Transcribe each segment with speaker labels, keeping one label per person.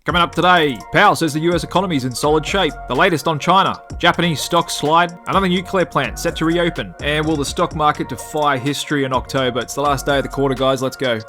Speaker 1: Coming up today, Powell says the US economy is in solid shape. The latest on China. Japanese stocks slide. Another nuclear plant set to reopen. And will the stock market defy history in October? It's the last day of the quarter, guys. Let's go.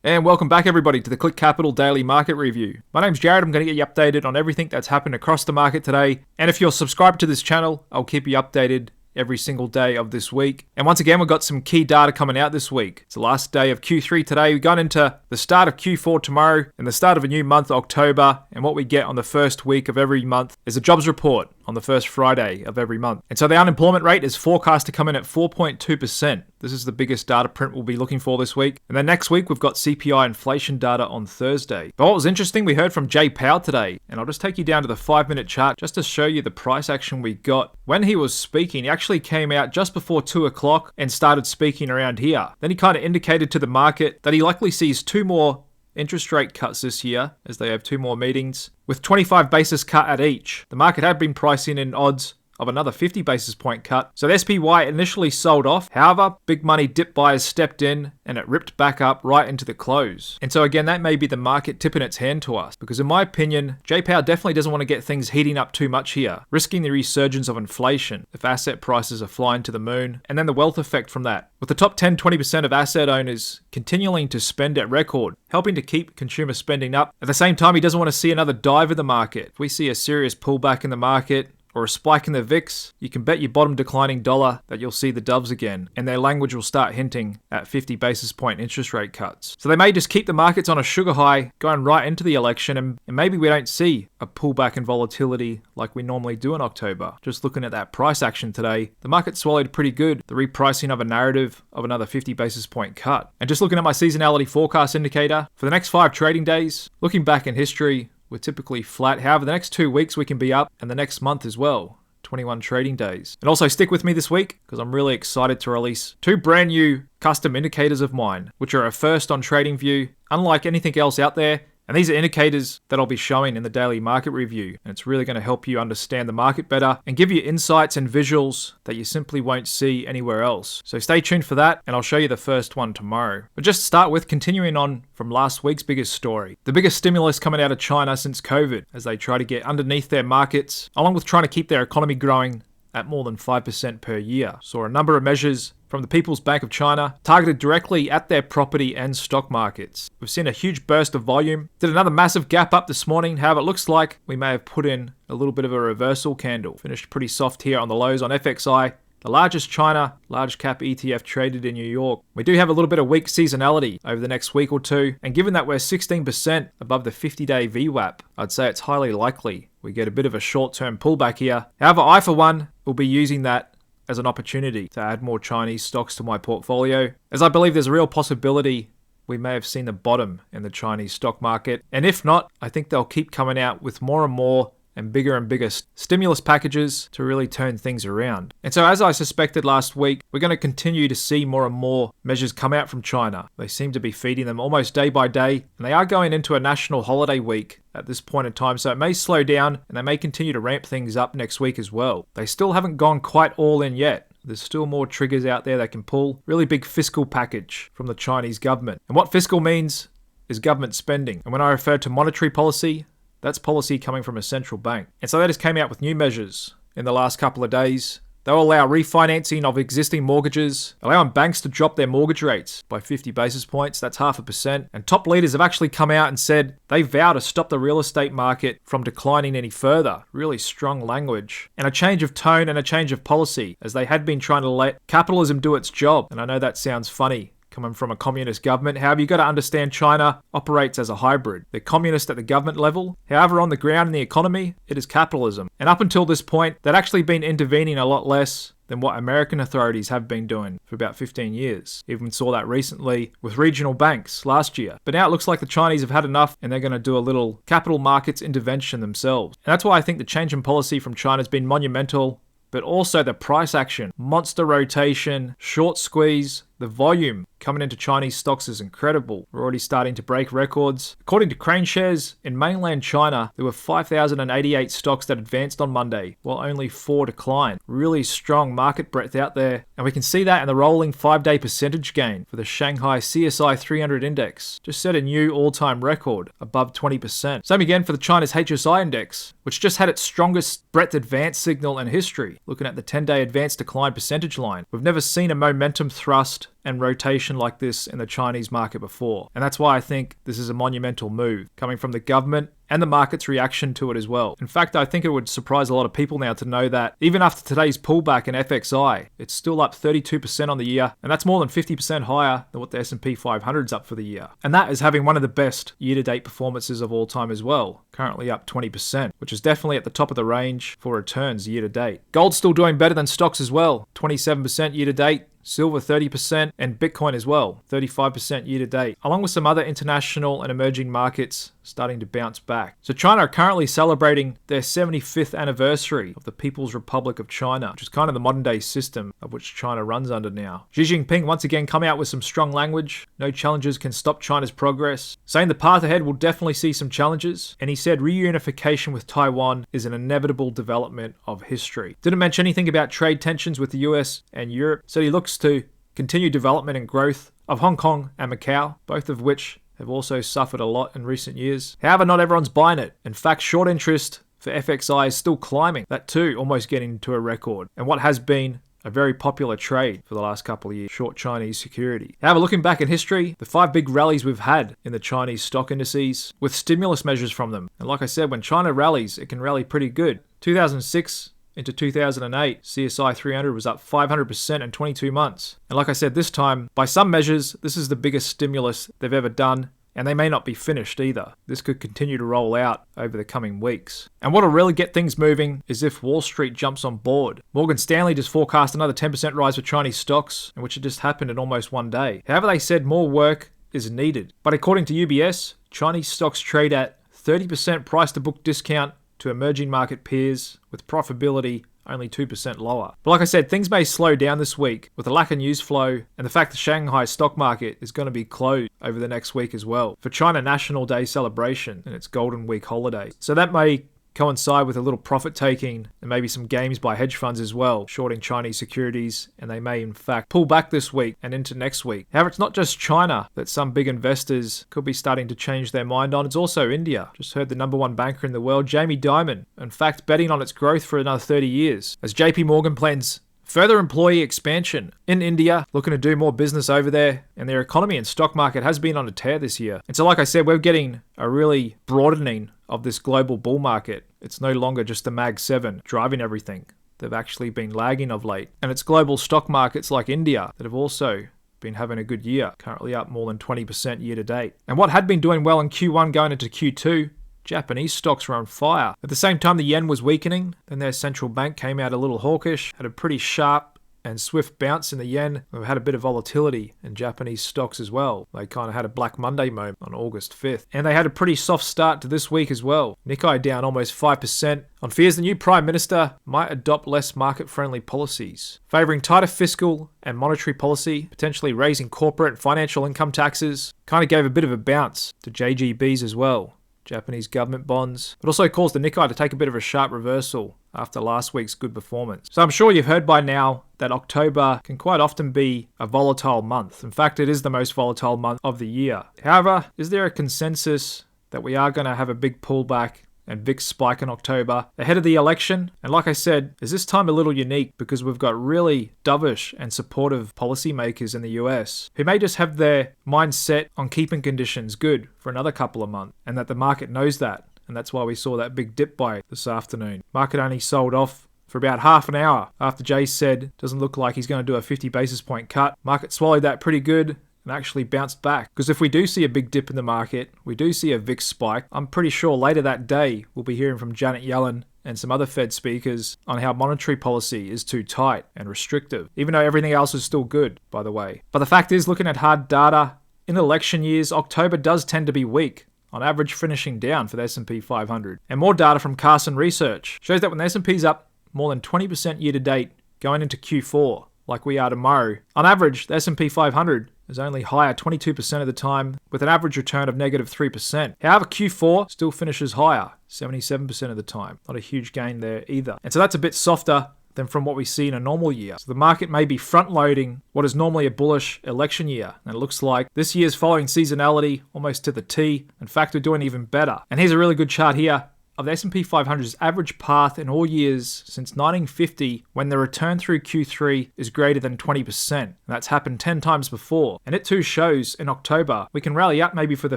Speaker 1: And welcome back, everybody, to the Click Capital Daily Market Review. My name's Jared. I'm going to get you updated on everything that's happened across the market today. And if you're subscribed to this channel, I'll keep you updated every single day of this week. And once again, we've got some key data coming out this week. It's the last day of Q3 today. We've gone into the start of Q4 tomorrow and the start of a new month, October. And what we get on the first week of every month is a jobs report on the first Friday of every month. And so the unemployment rate is forecast to come in at 4.2%. This is the biggest data print we'll be looking for this week. And then next week, we've got CPI inflation data on Thursday. But what was interesting, we heard from Jay Powell today, and I'll just take you down to the 5-minute chart just to show you the price action we got. When he was speaking, he actually came out just before 2 o'clock and started speaking around here. Then he kind of indicated to the market that he likely sees 2 more interest rate cuts this year, as they have 2 more meetings, with 25 basis cut at each. The market had been pricing in odds of another 50 basis point cut. So the SPY initially sold off. However, big money dip buyers stepped in and it ripped back up right into the close. And so again, that may be the market tipping its hand to us, because in my opinion, J-POW definitely doesn't want to get things heating up too much here, risking the resurgence of inflation if asset prices are flying to the moon, and then the wealth effect from that. With the top 10-20% of asset owners continuing to spend at record, helping to keep consumer spending up. At the same time, he doesn't want to see another dive in the market. If we see a serious pullback in the market, or a spike in the VIX, you can bet your bottom declining dollar that you'll see the doves again, and their language will start hinting at 50 basis point interest rate cuts. So they may just keep the markets on a sugar high going right into the election, and maybe we don't see a pullback in volatility like we normally do in October. Just looking at that price action today, the market swallowed pretty good the repricing of a narrative of another 50 basis point cut. And just looking at my seasonality forecast indicator, for the next 5 trading days, looking back in history, we're typically flat. However, the next 2 weeks we can be up, and the next month as well. 21 trading days. And also stick with me this week, because I'm really excited to release 2 brand new custom indicators of mine, which are a first on TradingView, unlike anything else out there. And these are indicators that I'll be showing in the daily market review. And it's really going to help you understand the market better and give you insights and visuals that you simply won't see anywhere else. So stay tuned for that, and I'll show you the first one tomorrow. But just to start with, continuing on from last week's biggest story. The biggest stimulus coming out of China since COVID, as they try to get underneath their markets, along with trying to keep their economy growing at more than 5% per year. Saw a number of measures from the People's Bank of China targeted directly at their property and stock markets. We've seen a huge burst of volume. Did another massive gap up this morning. However, it looks like we may have put in a little bit of a reversal candle. Finished pretty soft here on the lows on FXI, the largest China large cap ETF traded in New York. We do have a little bit of weak seasonality over the next week or two, and given that we're 16% above the 50-day VWAP, I'd say it's highly likely we get a bit of a short-term pullback here. However, I for one will be using that as an opportunity to add more Chinese stocks to my portfolio, as I believe there's a real possibility we may have seen the bottom in the Chinese stock market. And if not, I think they'll keep coming out with more and more and bigger stimulus packages to really turn things around. And so as I suspected last week, we're going to continue to see more and more measures come out from China. They seem to be feeding them almost day by day, and they are going into a national holiday week at this point in time, so it may slow down and they may continue to ramp things up next week as well. They still haven't gone quite all in yet. There's still more triggers out there they can pull. Really big fiscal package from the Chinese government. And what fiscal means is government spending. And when I refer to monetary policy, that's policy coming from a central bank. And so they just came out with new measures in the last couple of days. They'll allow refinancing of existing mortgages, allowing banks to drop their mortgage rates by 50 basis points. That's 0.5%. And top leaders have actually come out and said they vow to stop the real estate market from declining any further. Really strong language. And a change of tone and a change of policy, as they had been trying to let capitalism do its job. And I know that sounds funny coming from a communist government. However, you've got to understand China operates as a hybrid. They're communist at the government level. However, on the ground in the economy, it is capitalism. And up until this point, they'd actually been intervening a lot less than what American authorities have been doing for about 15 years. Even saw that recently with regional banks last year. But now it looks like the Chinese have had enough and they're going to do a little capital markets intervention themselves. And that's why I think the change in policy from China has been monumental, but also the price action, monster rotation, short squeeze. The volume coming into Chinese stocks is incredible. We're already starting to break records. According to Crane Shares, in mainland China, there were 5,088 stocks that advanced on Monday, while only 4 declined. Really strong market breadth out there, and we can see that in the rolling 5-day percentage gain for the Shanghai CSI 300 index. Just set a new all-time record, above 20%. Same again for the China's HSI index, which just had its strongest breadth advance signal in history. Looking at the 10-day advance decline percentage line, we've never seen a momentum thrust and rotation like this in the Chinese market before. And that's why I think this is a monumental move coming from the government and the market's reaction to it as well. In fact, I think it would surprise a lot of people now to know that even after today's pullback in FXI, it's still up 32% on the year, and that's more than 50% higher than what the S&P 500 is up for the year. And that is having one of the best year-to-date performances of all time as well, currently up 20%, which is definitely at the top of the range for returns year-to-date. Gold's still doing better than stocks as well, 27% year-to-date. Silver 30%, and Bitcoin as well, 35% year to date, along with some other international and emerging markets starting to bounce back. So China are currently celebrating their 75th anniversary of the People's Republic of China, which is kind of the modern day system of which China runs under now. Xi Jinping once again come out with some strong language. No challenges can stop China's progress, saying the path ahead will definitely see some challenges, and he said reunification with Taiwan is an inevitable development of history. Didn't mention anything about trade tensions with the US and Europe, so he looks to continue development and growth of Hong Kong and Macau, both of which have also suffered a lot in recent years. However, not everyone's buying it. In fact, short interest for FXI is still climbing. That too, almost getting to a record. And what has been a very popular trade for the last couple of years, short Chinese security. However, looking back in history, the 5 big rallies we've had in the Chinese stock indices with stimulus measures from them. And like I said, when China rallies, it can rally pretty good. 2006 into 2008, CSI 300 was up 500% in 22 months. And like I said, this time, by some measures, this is the biggest stimulus they've ever done, and they may not be finished either. This could continue to roll out over the coming weeks. And what'll really get things moving is if Wall Street jumps on board. Morgan Stanley just forecast another 10% rise for Chinese stocks, which had just happened in almost one day. However, they said more work is needed. But according to UBS, Chinese stocks trade at 30% price to book discount to emerging market peers, with profitability only 2% lower. But like I said, things may slow down this week with the lack of news flow and the fact the Shanghai stock market is going to be closed over the next week as well for China National Day celebration and its Golden Week holiday. So that may coincide with a little profit taking and maybe some games by hedge funds as well, shorting Chinese securities, and they may in fact pull back this week and into next week. However, it's not just China that some big investors could be starting to change their mind on, it's also India. Just heard the #1 banker in the world, Jamie Dimon, in fact betting on its growth for another 30 years, as JP Morgan plans further employee expansion in India, looking to do more business over there, and their economy and stock market has been on a tear this year. And so like I said, we're getting a really broadening of this global bull market. It's no longer just the Mag 7 driving everything. They've actually been lagging of late. And it's global stock markets like India that have also been having a good year, currently up more than 20% year to date. And what had been doing well in Q1 going into Q2, Japanese stocks were on fire. At the same time, the yen was weakening. Then their central bank came out a little hawkish, had a pretty sharp and swift bounce in the yen. We've had a bit of volatility in Japanese stocks as well. They kind of had a Black Monday moment on August 5th. And they had a pretty soft start to this week as well. Nikkei down almost 5% on fears the new Prime Minister might adopt less market-friendly policies, favouring tighter fiscal and monetary policy, potentially raising corporate and financial income taxes. Kind of gave a bit of a bounce to JGBs as well, Japanese government bonds, but also caused the Nikkei to take a bit of a sharp reversal after last week's good performance. So I'm sure you've heard by now that October can quite often be a volatile month. In fact, it is the most volatile month of the year. However, is there a consensus that we are going to have a big pullback and VIX spike in October ahead of the election? And like I said, is this time a little unique because we've got really dovish and supportive policymakers in the US who may just have their mind set on keeping conditions good for another couple of months, and that the market knows that. And that's why we saw that big dip buy this afternoon. Market only sold off for about half an hour after Jay said doesn't look like he's going to do a 50 basis point cut. Market swallowed that pretty good and actually bounced back. Because if we do see a big dip in the market, we do see a VIX spike, I'm pretty sure later that day we'll be hearing from Janet Yellen and some other Fed speakers on how monetary policy is too tight and restrictive, even though everything else is still good, by the way. But the fact is, looking at hard data, in election years, October does tend to be weak, on average finishing down for the S&P 500. And more data from Carson Research shows that when the S&P's up more than 20% year to date going into Q4, like we are tomorrow. On average, the S&P 500 is only higher 22% of the time with an average return of negative 3%. However, Q4 still finishes higher 77% of the time. Not a huge gain there either. And so that's a bit softer than from what we see in a normal year. So the market may be front-loading what is normally a bullish election year. And it looks like this year's following seasonality almost to the T. In fact, we're doing even better. And here's a really good chart here of the S&P 500's average path in all years since 1950 when the return through Q3 is greater than 20%. And that's happened 10 times before. And it too shows in October we can rally up maybe for the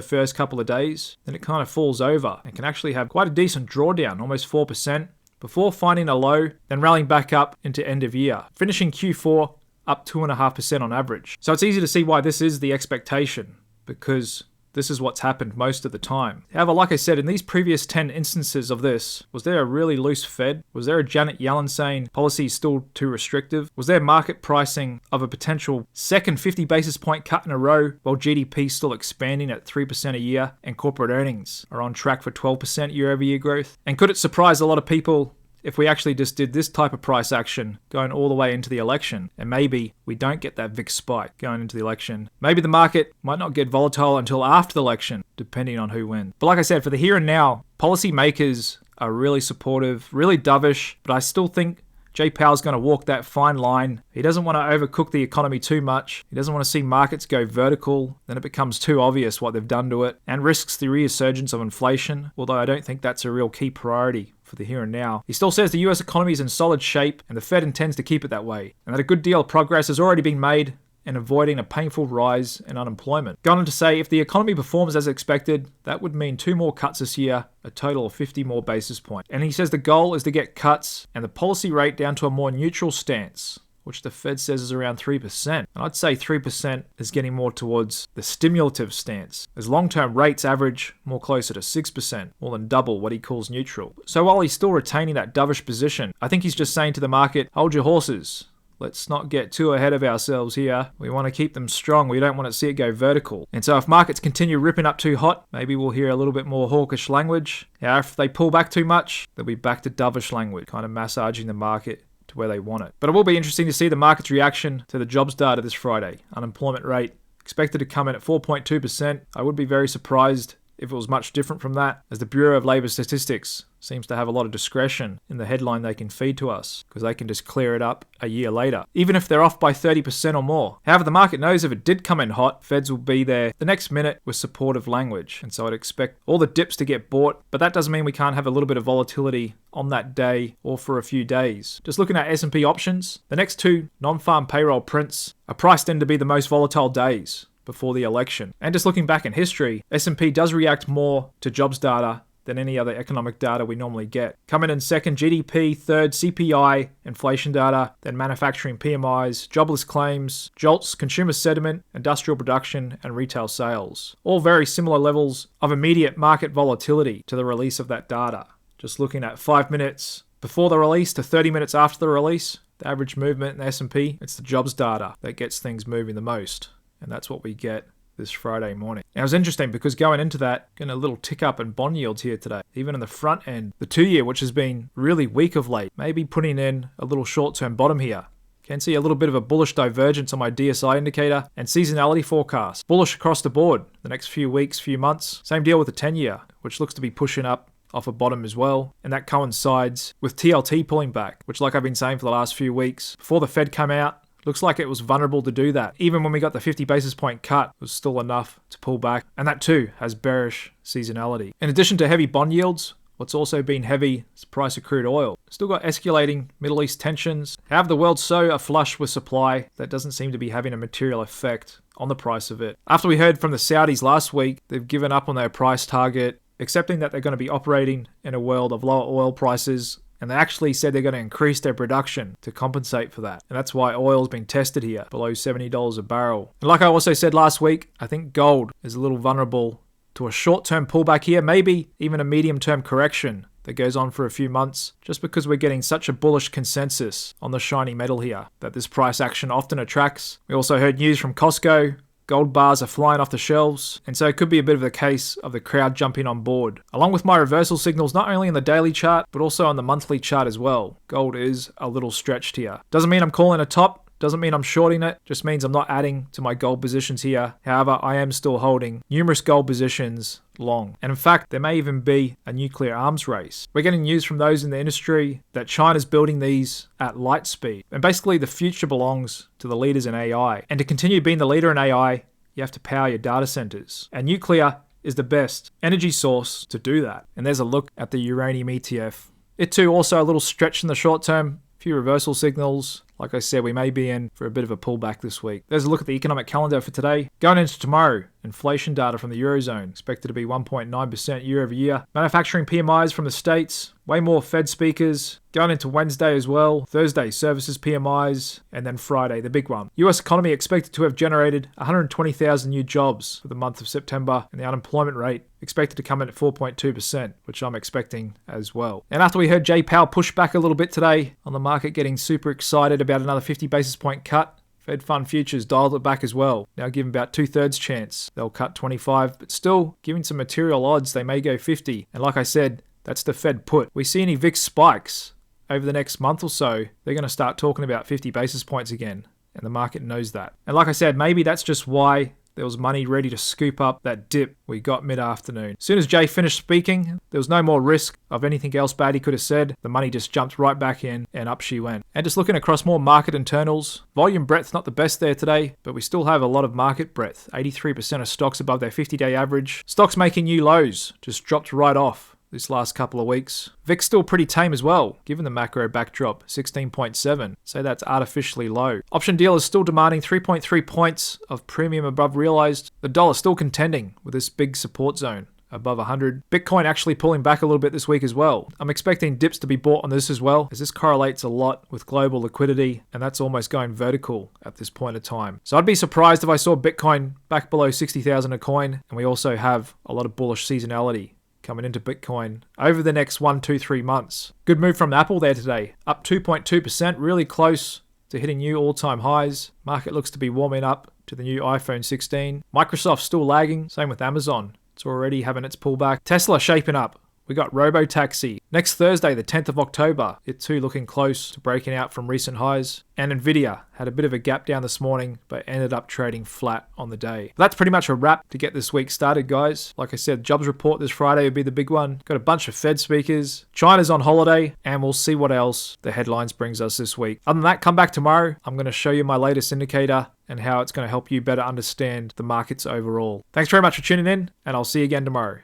Speaker 1: first couple of days, then it kind of falls over and can actually have quite a decent drawdown, almost 4%, before finding a low, then rallying back up into end of year, finishing Q4 up 2.5% on average. So it's easy to see why this is the expectation, because this is what's happened most of the time. However, like I said, in these previous 10 instances of this, was there a really loose Fed? Was there a Janet Yellen saying policy is still too restrictive? Was there market pricing of a potential second 50 basis point cut in a row while GDP is still expanding at 3% a year and corporate earnings are on track for 12% year-over-year growth? And could it surprise a lot of people if we actually just did this type of price action going all the way into the election, and maybe we don't get that VIX spike going into the election? Maybe the market might not get volatile until after the election, depending on who wins. But like I said, for the here and now, policymakers are really supportive, really dovish, but I still think Jay Powell is going to walk that fine line. He doesn't want to overcook the economy too much. He doesn't want to see markets go vertical. Then it becomes too obvious what they've done to it and risks the resurgence of inflation, although I don't think that's a real key priority for the here and now. He still says the US economy is in solid shape and the Fed intends to keep it that way, and that a good deal of progress has already been made in avoiding a painful rise in unemployment. Going on to say, if the economy performs as expected, that would mean 2 more cuts this year, a total of 50 more basis points. And he says the goal is to get cuts and the policy rate down to a more neutral stance, which the Fed says is around 3%. And I'd say 3% is getting more towards the stimulative stance, as long-term rates average more closer to 6%, more than double what he calls neutral. So while he's still retaining that dovish position, I think he's just saying to the market, hold your horses. Let's not get too ahead of ourselves here. We want to keep them strong. We don't want to see it go vertical. And so if markets continue ripping up too hot, maybe we'll hear a little bit more hawkish language. Yeah, if they pull back too much, they'll be back to dovish language, kind of massaging the market to where they want it. But it will be interesting to see the market's reaction to the jobs data this Friday. Unemployment rate expected to come in at 4.2%. I would be very surprised if it was much different from that, as the Bureau of Labor Statistics seems to have a lot of discretion in the headline they can feed to us, because they can just clear it up a year later, even if they're off by 30% or more. However, the market knows if it did come in hot, Feds will be there the next minute with supportive language, and so I'd expect all the dips to get bought, but that doesn't mean we can't have a little bit of volatility on that day or for a few days. Just looking at S&P options, the next 2 non-farm payroll prints are priced in to be the most volatile days before the election. And just looking back in history, S&P does react more to jobs data than any other economic data we normally get. Coming in second, GDP, third, CPI, inflation data, then manufacturing PMIs, jobless claims, JOLTS, consumer sentiment, industrial production, and retail sales. All very similar levels of immediate market volatility to the release of that data. Just looking at 5 minutes before the release to 30 minutes after the release, the average movement in the S&P, it's the jobs data that gets things moving the most. And that's what we get this Friday morning. Now, it was interesting because going into that, getting a little tick up in bond yields here today. Even in the front end, the 2-year, which has been really weak of late, maybe putting in a little short-term bottom here. Can see a little bit of a bullish divergence on my DSI indicator and seasonality forecast. Bullish across the board the next few weeks, few months. Same deal with the 10-year, which looks to be pushing up off a bottom as well. And that coincides with TLT pulling back, which, like I've been saying for the last few weeks, before the Fed came out, looks like it was vulnerable to do that. Even when we got the 50 basis point cut, it was still enough to pull back. And that too has bearish seasonality. In addition to heavy bond yields, what's also been heavy is the price of crude oil. Still got escalating Middle East tensions. However, the world's so aflush with supply that doesn't seem to be having a material effect on the price of it. After we heard from the Saudis last week, they've given up on their price target, accepting that they're going to be operating in a world of lower oil prices. And they actually said they're going to increase their production to compensate for that. And that's why oil's been tested here, below $70 a barrel. And like I also said last week, I think gold is a little vulnerable to a short-term pullback here, maybe even a medium-term correction that goes on for a few months, just because we're getting such a bullish consensus on the shiny metal here that this price action often attracts. We also heard news from Costco. Gold bars are flying off the shelves, and so it could be a bit of a case of the crowd jumping on board. Along with my reversal signals, not only in the daily chart, but also on the monthly chart as well. Gold is a little stretched here. Doesn't mean I'm calling a top, Doesn't mean I'm shorting it, just means I'm not adding to my gold positions here. However, I am still holding numerous gold positions long. And in fact, there may even be a nuclear arms race. We're getting news from those in the industry that China's building these at light speed. And basically the future belongs to the leaders in AI. And to continue being the leader in AI, you have to power your data centers. And nuclear is the best energy source to do that. And there's a look at the uranium ETF. It too also a little stretch in the short term, a few reversal signals. Like I said, we may be in for a bit of a pullback this week. There's a look at the economic calendar for today. Going into tomorrow, inflation data from the Eurozone, expected to be 1.9% year over year. Manufacturing PMIs from the States, way more Fed speakers. Going into Wednesday as well. Thursday, services PMIs. And then Friday, the big one. US economy expected to have generated 120,000 new jobs for the month of September. And the unemployment rate expected to come in at 4.2%, which I'm expecting as well. And after we heard Jay Powell push back a little bit today on the market getting super excited about another 50 basis point cut, Fed Fund Futures dialed it back as well. Now giving about 2/3 chance they'll cut 25, but still giving some material odds they may go 50. And like I said, that's the Fed put. We see any VIX spikes over the next month or so, they're going to start talking about 50 basis points again. And the market knows that. And like I said, maybe that's just why there was money ready to scoop up that dip we got mid-afternoon. As soon as Jay finished speaking, there was no more risk of anything else bad he could have said. The money just jumped right back in and up she went. And just looking across more market internals, volume breadth not the best there today, but we still have a lot of market breadth. 83% of stocks above their 50-day average. Stocks making new lows just dropped right off this last couple of weeks. VIX still pretty tame as well, given the macro backdrop, 16.7. So that's artificially low. Option dealers still demanding 3.3 points of premium above realized. The dollar still contending with this big support zone above 100. Bitcoin actually pulling back a little bit this week as well. I'm expecting dips to be bought on this as well, as this correlates a lot with global liquidity, and that's almost going vertical at this point of time. So I'd be surprised if I saw Bitcoin back below 60,000 a coin, and we also have a lot of bullish seasonality coming into Bitcoin over the next 1, 2, 3 months. Good move from Apple there today, up 2.2%, really close to hitting new all-time highs. Market looks to be warming up to the new iPhone 16. Microsoft's still lagging, same with Amazon. It's already having its pullback. Tesla shaping up. We got Robotaxi. Next Thursday, the 10th of October. It too looking close to breaking out from recent highs. And Nvidia had a bit of a gap down this morning, but ended up trading flat on the day. That's pretty much a wrap to get this week started, guys. Like I said, jobs report this Friday would be the big one. Got a bunch of Fed speakers. China's on holiday, and we'll see what else the headlines brings us this week. Other than that, come back tomorrow. I'm going to show you my latest indicator and how it's going to help you better understand the markets overall. Thanks very much for tuning in, and I'll see you again tomorrow.